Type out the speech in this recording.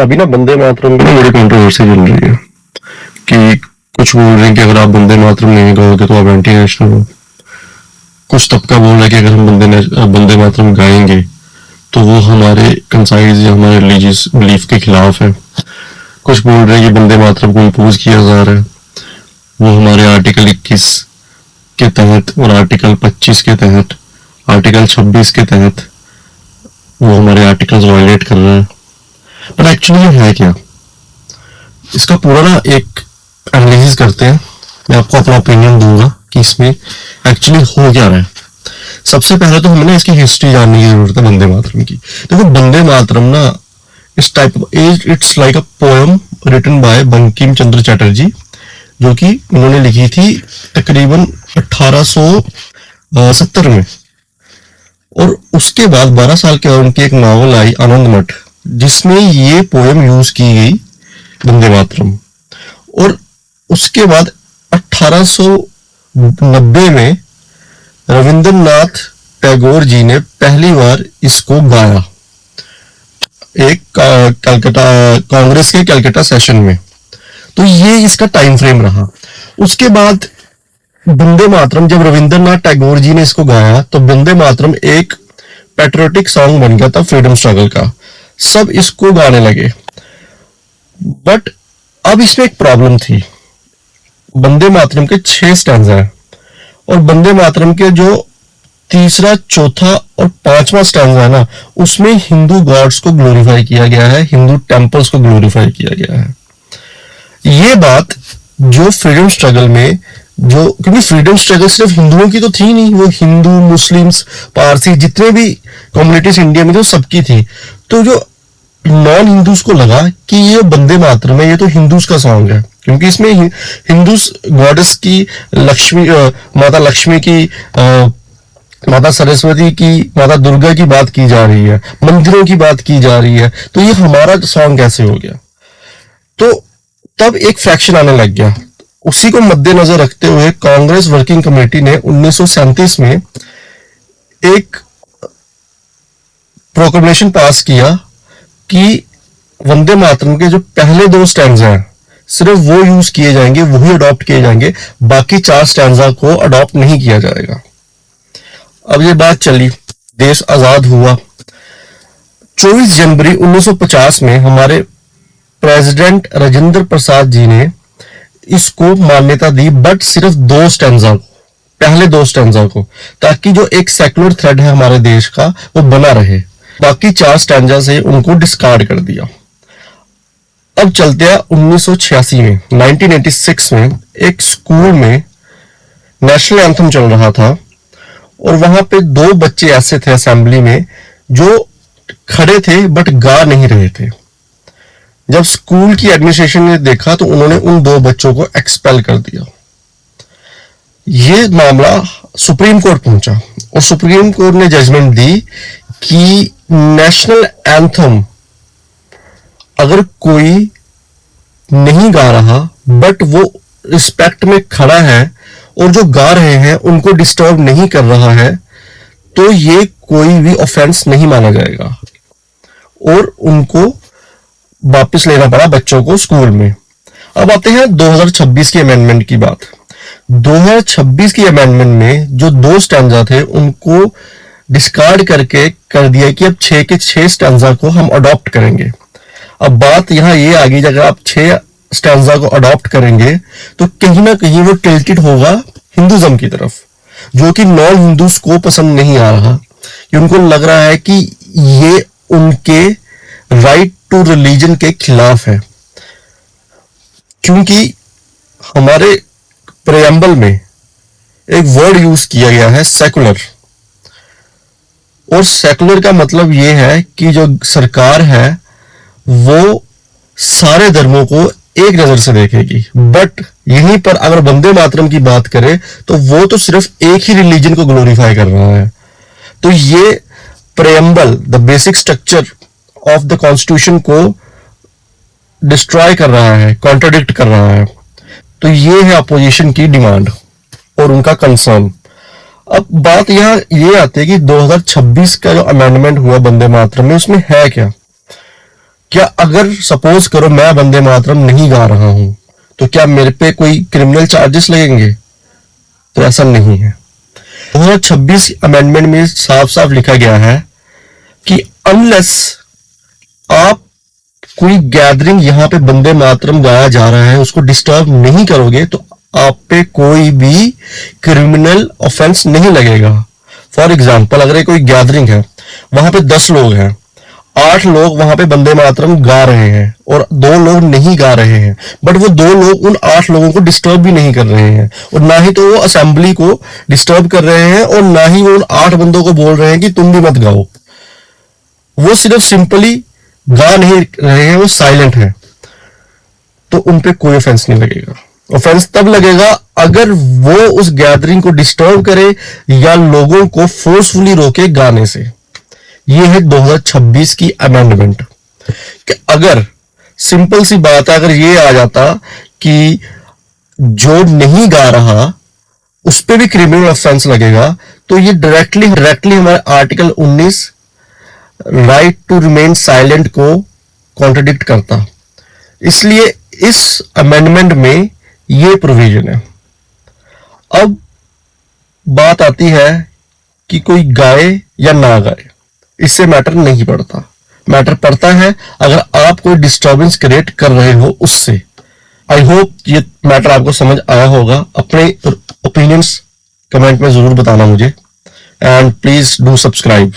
अभी ना वंदे मातरम की बड़ी कंट्रोवर्सी चल रही है कि कुछ बोल रहे हैं कि अगर आप वंदे मातरम नहीं गाओगे तो आप एंटी नेशनल हो। कुछ तबका बोल रहा है कि अगर हम वंदे मातरम गाएंगे तो वो हमारे कंसाइज या हमारे रिलीजियस बिलीफ के खिलाफ है। कुछ बोल रहे हैं कि वंदे मातरम को इम्पोज किया जा रहा है, वो हमारे आर्टिकल 21 के तहत और आर्टिकल 25 के तहत, आर्टिकल 26 के तहत वो हमारे आर्टिकल्स वायलेट कर रहा है। पर एक्चुअली ये है क्या, इसका पूरा ना एक एनालिसिस करते हैं। मैं आपको अपना ओपिनियन दूंगा कि इसमें एक्चुअली हो क्या रहा है। सबसे पहले तो हमें ना इसकी हिस्ट्री जानने की जरूरत है वंदे मातरम की। देखो वंदे मातरम ना इस type of it's like a poem written by Bankim Chandra Chatterjee, जो कि उन्होंने लिखी थी तकरीबन 1870 में। और उसके बाद 12 साल के बाद उनकी एक नॉवल आई आनंद मठ, जिसमें ये पोएम यूज की गई वंदे मातरम। और उसके बाद 1890 में रविंद्रनाथ टैगोर जी ने पहली बार इसको गाया एक कलकत्ता कांग्रेस के कलकत्ता सेशन में। तो ये इसका टाइम फ्रेम रहा। उसके बाद वंदे मातरम, जब रविंद्रनाथ टैगोर जी ने इसको गाया तो वंदे मातरम एक पैट्रियोटिक सॉन्ग बन गया था फ्रीडम स्ट्रगल का। सब इसको गाने लगे। बट अब इसमें एक प्रॉब्लम थी। वंदे मातरम के 6 स्टैंजा है और वंदे मातरम के जो तीसरा, चौथा और 5वां स्टैंजा है ना, उसमें हिंदू गॉड्स को ग्लोरीफाई किया गया है, हिंदू टेम्पल्स को ग्लोरीफाई किया गया है। ये बात जो फ्रीडम स्ट्रगल में, जो क्योंकि फ्रीडम स्ट्रगल सिर्फ हिंदुओं की तो थी नहीं, वो हिंदू, मुस्लिम्स, पारसी, जितने भी कम्युनिटीज इंडिया में थे सबकी थी। तो जो नॉन हिंदूज को लगा कि ये वंदे मातरम है, ये तो हिंदूज का सॉन्ग है, क्योंकि इसमें हिंदूज गॉडेस की, लक्ष्मी, माता लक्ष्मी की, माता सरस्वती की, माता दुर्गा की बात की जा रही है, मंदिरों की बात की जा रही है, तो ये हमारा सॉन्ग कैसे हो गया। तो तब एक फ्रैक्शन आने लग गया। उसी को मद्देनजर रखते हुए कांग्रेस वर्किंग कमेटी ने 1937 में एक प्रोक्लेमेशन पास किया कि वंदे मातरम के जो पहले 2 स्टैंजा हैं सिर्फ वो यूज किए जाएंगे, वही अडॉप्ट किए जाएंगे, बाकी 4 स्टैंजा को अडॉप्ट नहीं किया जाएगा। अब ये बात चली, देश आजाद हुआ। 24 जनवरी 1950 में हमारे प्रेसिडेंट राजेंद्र प्रसाद जी ने इसको मान्यता दी, बट सिर्फ 2 स्टैंजा को, पहले 2 स्टैंजा को, ताकि जो एक सेकुलर थ्रेड है हमारे देश का वो बना रहे। बाकी 4 स्टैंजा से उनको डिस्कार्ड कर दिया। अब चलते हैं 1986 में, 1986 में एक स्कूल में नेशनल एंथम चल रहा था और वहां पे 2 बच्चे ऐसे थे असेंबली में जो खड़े थे बट गा नहीं रहे थे। जब स्कूल की एडमिनिस्ट्रेशन ने देखा तो उन्होंने उन 2 बच्चों को एक्सपेल कर दिया। ये मामला सुप्रीम कोर्ट पहुंचा और सुप्रीम कोर्ट ने जजमेंट दी कि नेशनल एंथम अगर कोई नहीं गा रहा बट वो रिस्पेक्ट में खड़ा है और जो गा रहे हैं उनको डिस्टर्ब नहीं कर रहा है, तो ये कोई भी ऑफेंस नहीं माना जाएगा और उनको वापस लेना पड़ा बच्चों को स्कूल में। अब आते हैं 2026 की अमेंडमेंट की बात। 2026 की अमेंडमेंट में जो 2 स्टैंजा थे उनको डिस्कार्ड करके कर दिया कि अब 6 के 6 स्टैंजा को हम अडॉप्ट करेंगे। अब बात यहां ये आ गई, अगर आप 6 स्टैंजा को अडॉप्ट करेंगे तो कहीं ना कहीं वो टिल्टेड होगा हिंदुज्म की तरफ, जो कि नॉन हिंदूज को पसंद नहीं आ रहा, कि उनको लग रहा है कि ये उनके राइट टू रिलीजन के खिलाफ है। क्योंकि हमारे प्रेएम्बल में एक वर्ड यूज किया गया है सेकुलर, और सेकुलर का मतलब यह है कि जो सरकार है वो सारे धर्मों को एक नजर से देखेगी। बट यहीं पर अगर वंदे मातरम की बात करें तो वो तो सिर्फ एक ही रिलीजन को ग्लोरीफाई कर रहा है। तो ये preamble, the basic structure of the constitution को डिस्ट्रॉय कर रहा है, कॉन्ट्राडिक्ट कर रहा है। तो ये है अपोजिशन की डिमांड और उनका कंसर्न। अब बात यहाँ ये आती है कि 2026 का जो अमेंडमेंट हुआ वंदे मातरम में, उसमें है क्या। क्या अगर सपोज करो मैं वंदे मातरम नहीं गा रहा हूं तो क्या मेरे पे कोई क्रिमिनल चार्जेस लगेंगे? तो ऐसा नहीं है। 2026 अमेंडमेंट में साफ साफ लिखा गया है कि अनलेस आप कोई गैदरिंग यहां पे वंदे मातरम गाया जा रहा है उसको डिस्टर्ब नहीं करोगे तो आप पे कोई भी क्रिमिनल ऑफेंस नहीं लगेगा। फॉर एग्जाम्पल, अगर कोई गैदरिंग है, वहां पे 10 लोग हैं, 8 लोग वहां पे वंदे मातरम गा रहे हैं और 2 लोग नहीं गा रहे हैं, बट वो 2 लोग उन 8 लोगों को डिस्टर्ब भी नहीं कर रहे हैं और ना ही तो वो असेंबली को डिस्टर्ब कर रहे हैं और ना ही वो उन 8 बंदों को बोल रहे हैं कि तुम भी मत गाओ। वो सिर्फ सिंपली गा नहीं रहे हैं, वो साइलेंट है, तो उन पे कोई ऑफेंस नहीं लगेगा। ऑफेंस तब लगेगा अगर वो उस गैदरिंग को डिस्टर्ब करे या लोगों को फोर्सफुली रोके गाने से। ये है 2026 की अमेंडमेंट। कि अगर सिंपल सी बात है, अगर ये आ जाता कि जो नहीं गा रहा उस पे भी क्रिमिनल ऑफेंस लगेगा, तो ये डायरेक्टली हमारे article 19 right to remain silent को कॉन्ट्रडिक्ट करता। इसलिए इस अमेंडमेंट में ये प्रोविजन है। अब बात आती है कि कोई गाए या ना गाए, इससे मैटर नहीं पड़ता। मैटर पड़ता है अगर आप कोई डिस्टर्बेंस क्रिएट कर रहे हो उससे। आई होप ये मैटर आपको समझ आया होगा। अपने ओपिनियंस कमेंट में जरूर बताना मुझे, एंड प्लीज डू सब्सक्राइब।